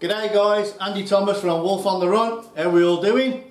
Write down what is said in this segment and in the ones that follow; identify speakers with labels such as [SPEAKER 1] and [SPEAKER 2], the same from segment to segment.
[SPEAKER 1] G'day guys, Andy Thomas from Wolf on the Run. How are we all doing?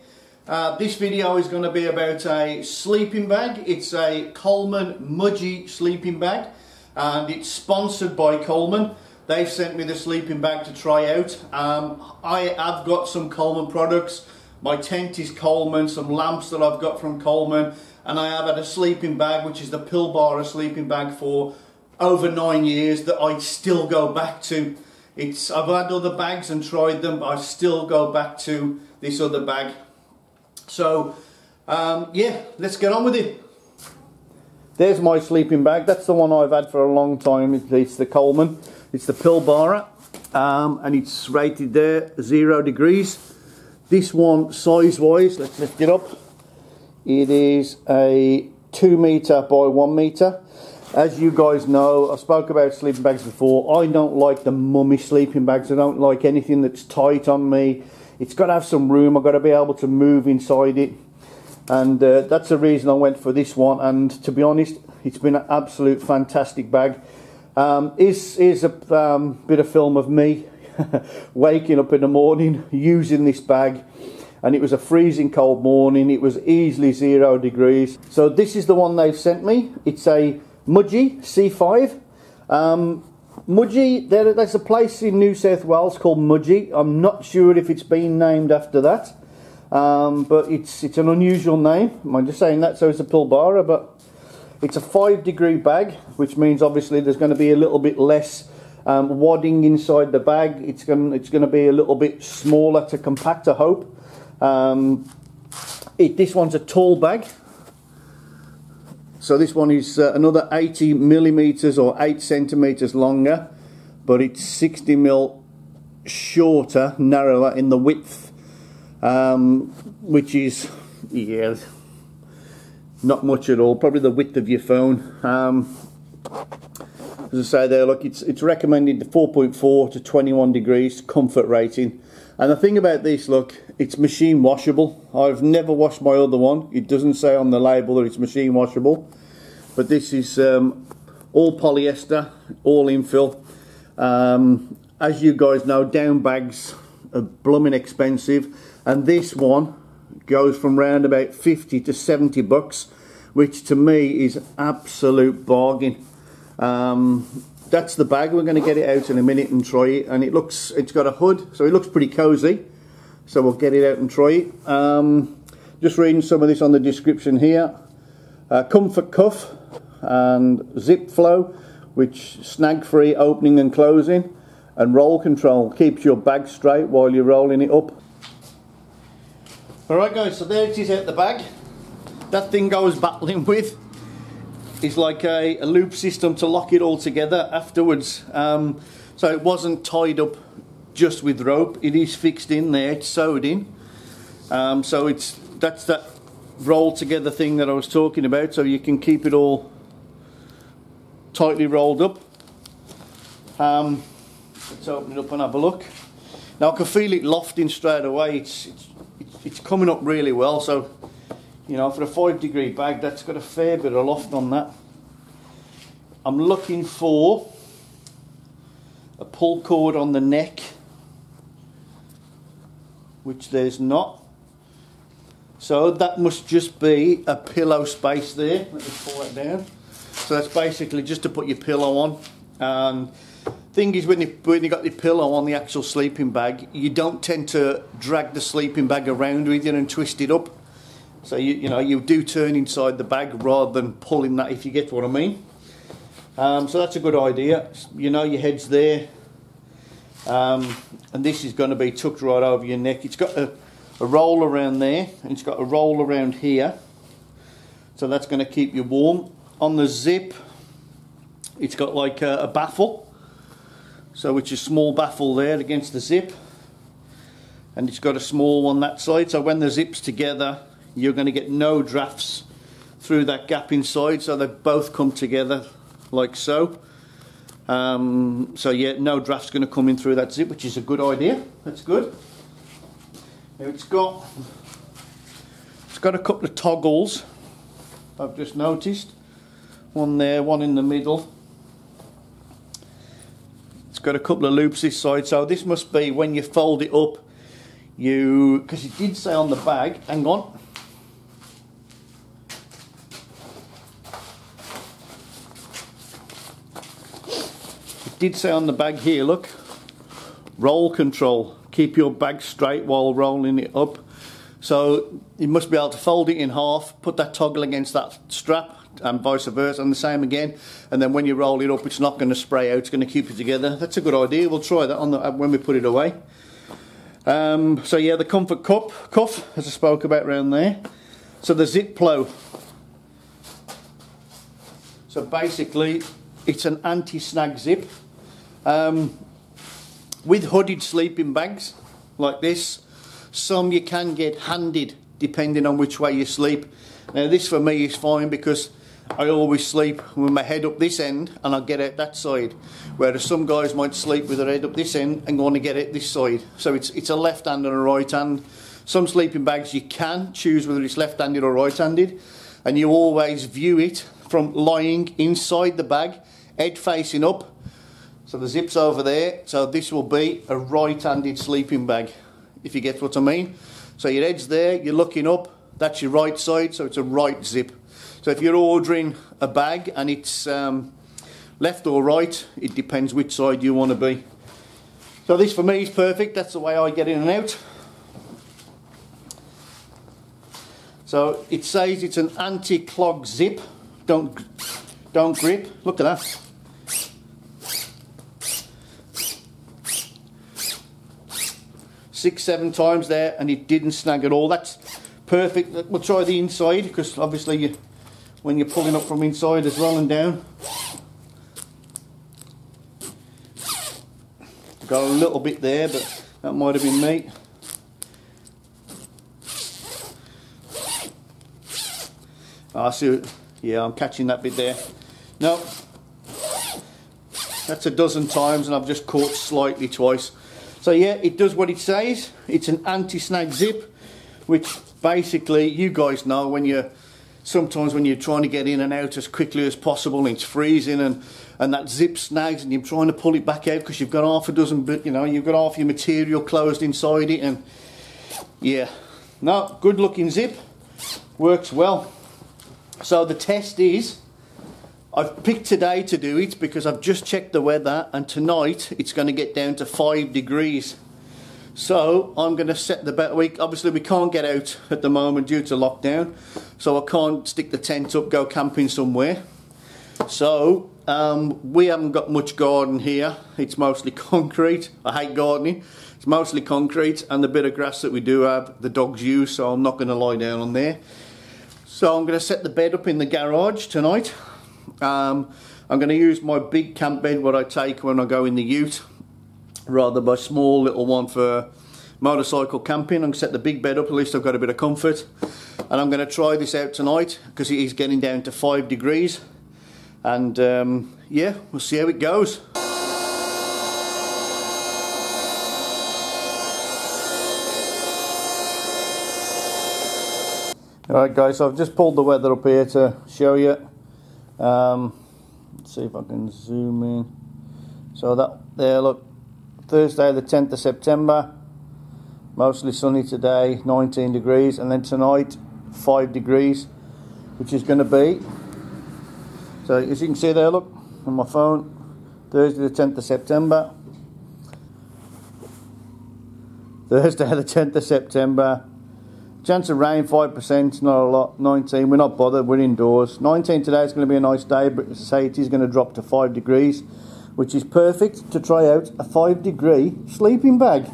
[SPEAKER 1] This video is going to be about a sleeping bag. It's a Coleman Mudgee sleeping bag and it's sponsored by Coleman. They've sent me the sleeping bag to try out. I have got some Coleman products. My tent is Coleman, some lamps that I've got from Coleman, and I have had a sleeping bag which is the Pilbara sleeping bag for over 9 years that I still go back to. I've had other bags and tried them, but I still go back to this other bag. So, yeah, let's get on with it. There's my sleeping bag. That's the one I've had for a long time. It's the Coleman. It's the Pilbara, and it's rated there 0 degrees. This one, size-wise, let's lift it up. It is a 2 metre by 1 metre. As you guys know, I spoke about sleeping bags before. I don't like the mummy sleeping bags. I don't like anything that's tight on me. It's got to have some room. I've got to be able to move inside it. And that's the reason I went for this one. And to be honest, it's been an absolute fantastic bag. Here's a bit of film of me waking up in the morning using this bag. And it was a freezing cold morning. It was easily 0 degrees. So this is the one they've sent me. It's a Mudgee C5. Mudgee, there's a place in New South Wales called Mudgee. I'm not sure if it's been named after that, but it's an unusual name. I'm just saying that, so it's a Pilbara, but it's a 5 degree bag, which means obviously there's going to be a little bit less wadding inside the bag. It's going to be a little bit smaller to compact, I hope. This one's a tall bag. So this one is another 80 millimeters or 8 centimeters longer, but it's 60 mil shorter, narrower in the width, which is, yeah, not much at all. Probably the width of your phone. As I say there, look, it's recommended 4.4 to 21 degrees comfort rating. And the thing about this, look, it's machine washable. I've never washed my other one. It doesn't say on the label that it's machine washable. But this is all polyester, all infill. As you guys know, down bags are blooming expensive. And this one goes from round about 50 to 70 bucks, which to me is absolute bargain. That's the bag. We're going to get it out in a minute and try it, and it's got a hood, so it looks pretty cozy. So we'll get it out and try it. Just reading some of this on the description here. Comfort cuff and zip flow, which snag free opening and closing, and roll control keeps your bag straight while you're rolling it up. Alright guys, so there it is out the bag. That thing I was battling with is like a loop system to lock it all together afterwards. So it wasn't tied up just with rope. It is fixed in there, it's sewed in. So that's that roll together thing that I was talking about, so you can keep it all tightly rolled up. Let's open it up and have a look. Now I can feel it lofting straight away. It's coming up really well, so you know, for a 5 degree bag, that's got a fair bit of loft on that. I'm looking for a pull cord on the neck, which there's not. So that must just be a pillow space there. Let me pull that down. So that's basically just to put your pillow on. And thing is, when you got your pillow on the actual sleeping bag, you don't tend to drag the sleeping bag around with you and twist it up. So you know, you do turn inside the bag rather than pulling that, if you get what I mean. So that's a good idea. You know, your head's there, and this is going to be tucked right over your neck. It's got a roll around there, and it's got a roll around here, so that's going to keep you warm. On the zip, it's got like a baffle, so which is a small baffle there against the zip, and it's got a small one that side, so when the zip's together, you're going to get no drafts through that gap inside, so they both come together like so. So yeah, no draft's going to come in through that zip, which is a good idea. That's good. Now it's got a couple of toggles, I've just noticed. One there, one in the middle. It's got a couple of loops this side, so this must be when you fold it up, because it did say on the bag, hang on. It did say on the bag here, look, roll control. Keep your bag straight while rolling it up. So you must be able to fold it in half, put that toggle against that strap, and vice versa, and the same again. And then when you roll it up, it's not going to spray out, it's going to keep it together. That's a good idea. We'll try that on when we put it away. So yeah, the comfort cuff, as I spoke about around there. So the Ziplo. So basically, it's an anti-snag zip. With hooded sleeping bags like this, some you can get handed depending on which way you sleep. Now this for me is fine because I always sleep with my head up this end and I get out that side, whereas some guys might sleep with their head up this end and want to get out this side. So it's a left hand and a right hand. Some sleeping bags you can choose whether it's left handed or right handed, and you always view it from lying inside the bag, head facing up. So the zip's over there, so this will be a right-handed sleeping bag, if you get what I mean. So your head's there, you're looking up, that's your right side, so it's a right zip. So if you're ordering a bag and it's left or right, it depends which side you want to be. So this for me is perfect, that's the way I get in and out. So it says it's an anti-clog zip, don't grip, look at that. 6-7 times there and it didn't snag at all. That's perfect. We'll try the inside because obviously when you're pulling up from inside as well and down. Got a little bit there, but that might have been me. I see. Yeah, I'm catching that bit there. No, that's a dozen times and I've just caught slightly twice. So yeah, it does what it says. It's an anti-snag zip, which basically you guys know sometimes when you're trying to get in and out as quickly as possible and it's freezing and that zip snags and you're trying to pull it back out because you've got half a dozen bit, you've got half your material closed inside it, and yeah, no, good looking zip, works well. So the test is, I've picked today to do it because I've just checked the weather and tonight it's going to get down to 5 degrees. So I'm going to set the bet week. Obviously we can't get out at the moment due to lockdown, so I can't stick the tent up, go camping somewhere. So we haven't got much garden here. It's mostly concrete. I hate gardening. It's mostly concrete, and the bit of grass that we do have, the dogs use, so I'm not going to lie down on there. So I'm going to set the bed up in the garage tonight. I'm going to use my big camp bed, what I take when I go in the ute, rather than my small little one for motorcycle camping. I'm going to set the big bed up, at least I've got a bit of comfort. And I'm going to try this out tonight because it is getting down to 5 degrees. And yeah, we'll see how it goes. Alright guys, so I've just pulled the weather up here to show you. Let's see if I can zoom in. So that there, look, Thursday the 10th of September, mostly sunny today, 19 degrees, and then tonight 5 degrees, which is going to be, so as you can see there, look on my phone, Thursday the 10th of September, Thursday the 10th of September. Chance of rain 5%, not a lot. 19, we're not bothered, we're indoors. 19 today is going to be a nice day, but say it is going to drop to 5 degrees, which is perfect to try out a 5 degree sleeping bag.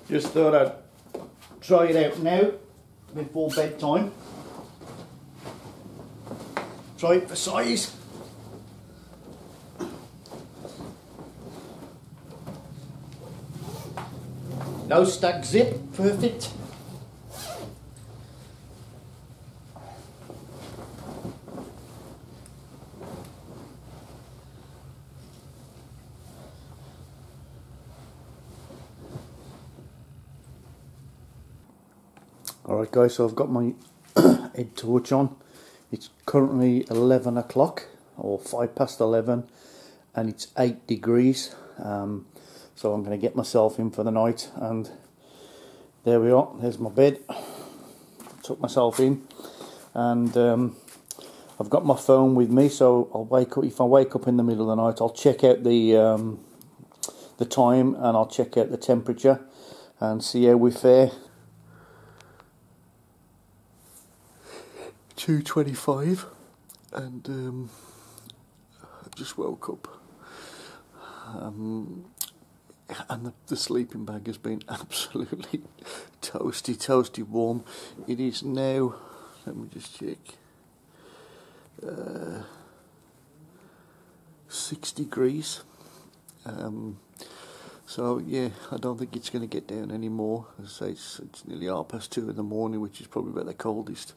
[SPEAKER 1] Just thought I'd try it out now before bedtime. Try it for size. No stack zip, perfect. Alright guys, so I've got my head torch on. It's currently 11 o'clock or 5 past 11 and it's 8 degrees. So I'm going to get myself in for the night, and there we are, there's my bed. Took myself in, and I've got my phone with me, so I'll wake up. If I wake up in the middle of the night, I'll check out the time, and I'll check out the temperature and see how we fare. 2:25, and I just woke up. And the sleeping bag has been absolutely toasty warm. It is now, let me just check, 6 degrees. So yeah, I don't think it's going to get down anymore. As I say, it's nearly 2:30 in the morning, which is probably about the coldest.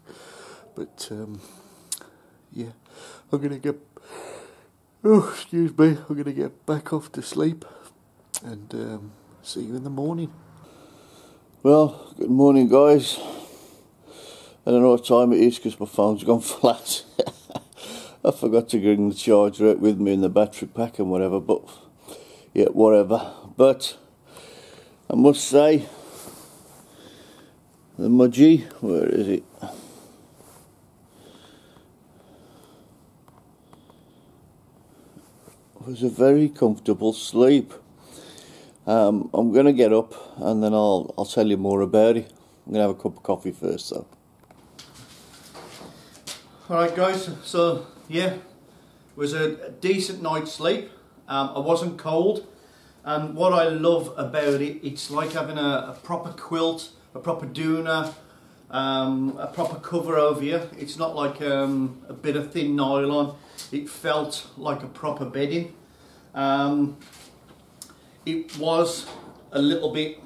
[SPEAKER 1] But yeah, I'm going to get, oh excuse me, I'm going to get back off to sleep. And see you in the morning. Well, good morning guys. I don't know what time it is because my phone's gone flat. I forgot to bring the charger out with me and the battery pack and whatever, but yeah, whatever. But I must say, the Mudgee, where is it? It was a very comfortable sleep. I'm going to get up and then I'll tell you more about it. I'm going to have a cup of coffee first though. Alright guys, so yeah, it was a decent night's sleep. I wasn't cold, and what I love about it, it's like having a proper quilt, a proper doona, a proper cover over you. It's not like a bit of thin nylon. It felt like a proper bedding. It was a little bit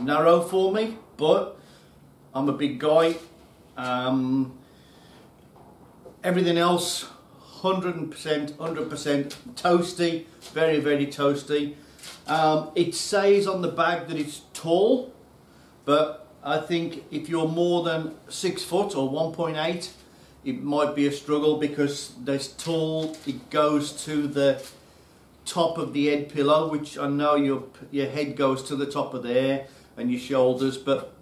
[SPEAKER 1] narrow for me, but I'm a big guy. Everything else, 100% toasty, very toasty. It says on the bag that it's tall, but I think if you're more than 6 foot or 1.8, it might be a struggle, because this tall, it goes to the top of the head pillow, which I know your head goes to the top of there, and your shoulders, but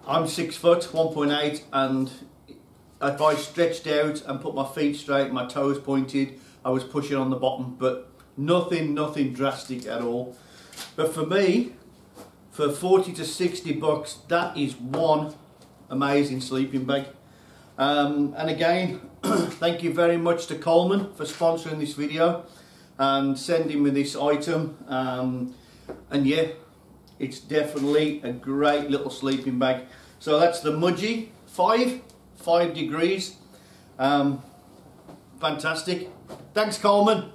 [SPEAKER 1] I'm 6 foot, 1.8, and if I stretched out and put my feet straight, my toes pointed, I was pushing on the bottom, but nothing drastic at all. But for me, for 40 to 60 bucks, that is one amazing sleeping bag. And again, thank you very much to Coleman for sponsoring this video and sending me this item. And yeah, it's definitely a great little sleeping bag. So that's the Mudgee 5 degrees. Fantastic. Thanks Coleman.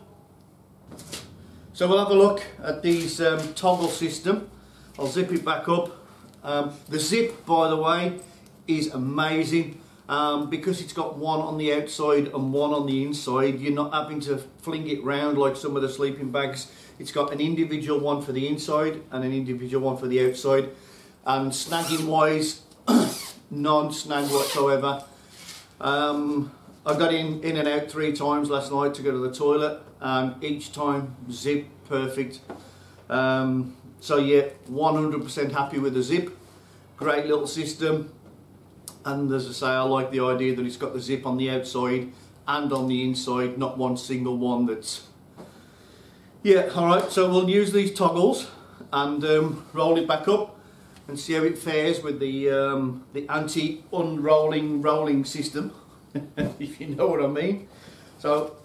[SPEAKER 1] So we'll have a look at these toggle system. I'll zip it back up. The zip, by the way, is amazing. Because it's got one on the outside and one on the inside, you're not having to fling it round like some of the sleeping bags. It's got an individual one for the inside and an individual one for the outside. And snagging wise, non-snag whatsoever. I got in and out 3 times last night to go to the toilet, and each time zip perfect. So yeah, 100% happy with the zip. Great little system. And as I say, I like the idea that it's got the zip on the outside and on the inside, not one single one that's... Yeah, alright, so we'll use these toggles and roll it back up and see how it fares with the anti-unrolling rolling system, if you know what I mean. So,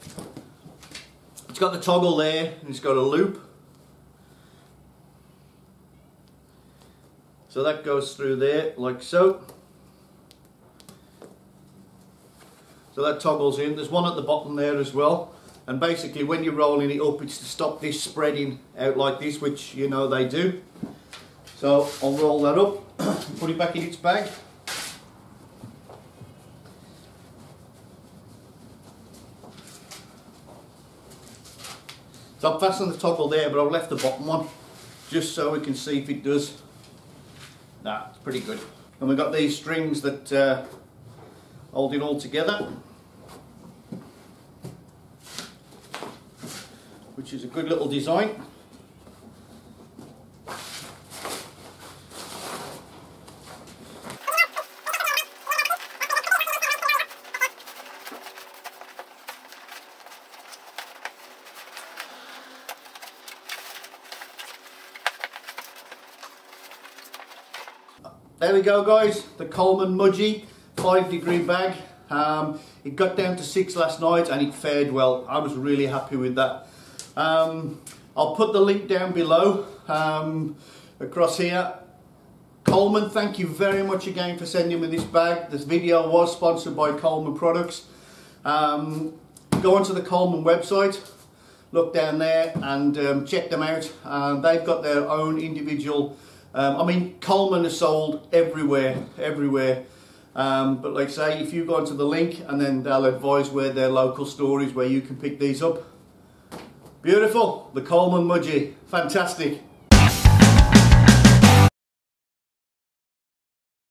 [SPEAKER 1] it's got the toggle there, and it's got a loop. So that goes through there, like so. So that toggles in. There's one at the bottom there as well. And basically when you're rolling it up, it's to stop this spreading out like this, which you know they do. So I'll roll that up, put it back in its bag. So I've fastened the toggle there, but I've left the bottom one just so we can see if it does. Nah, it's pretty good. And we've got these strings that hold it all together, which is a good little design. There we go guys, the Coleman Mudgee 5-degree bag. It got down to 6 last night and it fared well. I was really happy with that. I'll put the link down below across here. Coleman, thank you very much again for sending me this bag. This video was sponsored by Coleman Products. Go onto the Coleman website, look down there and check them out. They've got their own individual, I mean Coleman is sold everywhere. But like I say, if you go onto the link and then they'll advise where their local store is where you can pick these up. Beautiful, the Coleman Mudgee, fantastic.